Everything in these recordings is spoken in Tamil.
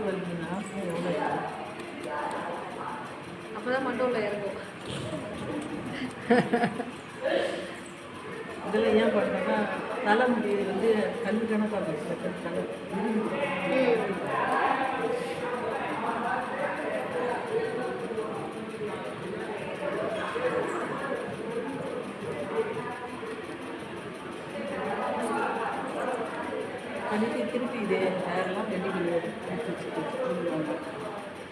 வலிக்குன்னா எவ்வளோ இருக்கும்? அப்போ தான் மண்டோவில் இறங்கும். இதெல்லாம் ஏன் பண்ணுறேன்னா தலைமுடி வந்து கல் கணக்காக சில பேர் தலை பண்ணிட்டு திருப்பி இதே ஹேர்லாம் ரெடி கிடையாது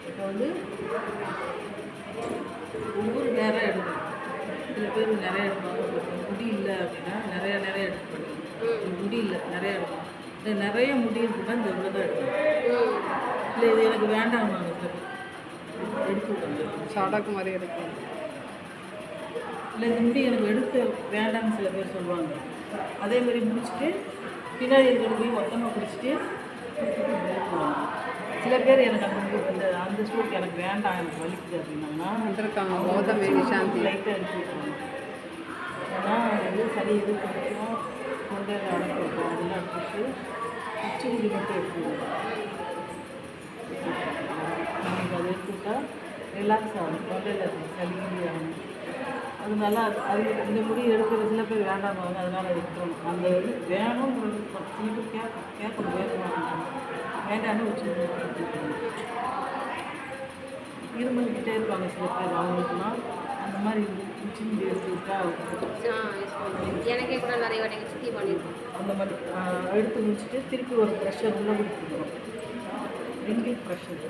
இப்போ வந்து ஒவ்வொரு ஹேராக எடுக்கணும். சில பேர் நிறைய எடுப்பாங்க, முடி இல்லை அப்படின்னா நிறைய எடுக்கணும். முடி இல்லை நிறைய எடுக்கணும். இந்த நிறைய முடி இருக்குன்னா இந்த இவ்வளோ தான் எடுக்கணும். இல்லை இது எனக்கு வேண்டாம் எடுத்து சாடாக்கு மாதிரி எடுக்கணும். இல்லை இந்த முடி எனக்கு எடுக்க வேண்டாம்னு சில பேர் சொல்லுவாங்க. அதே மாதிரி முடிச்சுட்டு பின்னாடி இருக்கிற போய் மொத்தமாக பிடிச்சிட்டு சில பேர் எனக்கு அந்த ஸ்ட்ரோக் எனக்கு வேண்டாம், எனக்கு வலிக்குது அப்படின்னாங்கன்னா வந்திருக்காங்க கௌதமி நிஷாந்தி லைட்டாக எடுத்து விட்டுருவாங்க. ஆனால் எது சளி எது பிடிக்கும் தொண்டையில் அடக்க வைக்கும் அதெல்லாம் எடுத்துட்டு உச்சி முடி மட்டும் எடுத்துருவோம். நமக்கு அதை எடுத்துக்கிட்டா ரிலாக்ஸ் ஆகும், தொண்டையில் சளி முடி ஆகும். அதனால அது இந்த முடி எடுக்கிற சில பேர் வேண்டாம்வாங்க, அதனால் எடுத்துக்கணும். அந்த இது வேணுங்கிறது சில பேர் கேட்கணும் வேண்டாம்னு உச்சி முடி எடுத்துக்கணும். இருமல்கிட்டே இருப்பாங்க சில பேர், அவங்களுக்குலாம் அந்த மாதிரி உச்சி முடி எடுத்துக்கிட்டா எனக்கே கூட நிறைய வாட்டி சுற்றி பண்ணியிருக்கோம். அந்த மாதிரி எடுத்து முடிச்சுட்டு திருப்பி ஒரு ப்ரெஷர் உள்ள கொடுத்துக்கணும். ரிங்கிள் ப்ரெஷர்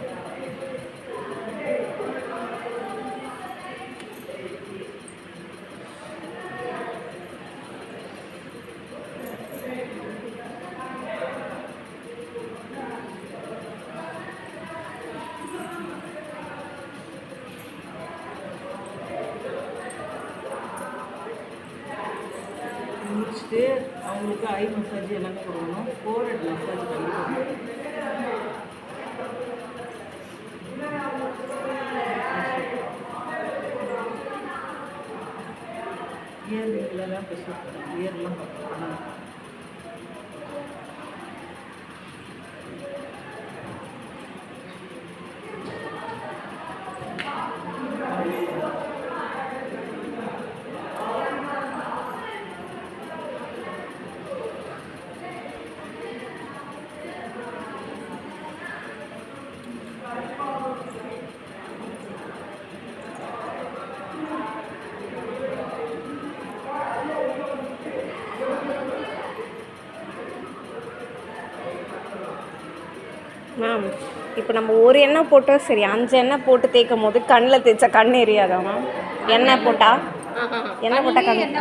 முடிச்சுட்டு அவங்களுக்கு ஐ மசாஜ் எல்லாமே கொடுக்கணும். ஃபோர்ஹெட் மசாஜ் பண்ணி கொடுக்கணும். இயர்லாம் ப்ரெஷர் பண்ணணும், இயர்லாம் பண்ணணும். மேம் இப்போ நம்ம ஒரு எண்ணெய் போட்டால் சரி, 5 எண்ணெய் போட்டு தேய்க்கும் போது கண்ணில் தேய்ச்சா கண் எரியாதா மேம்? எண்ணெய் போட்டால் கண்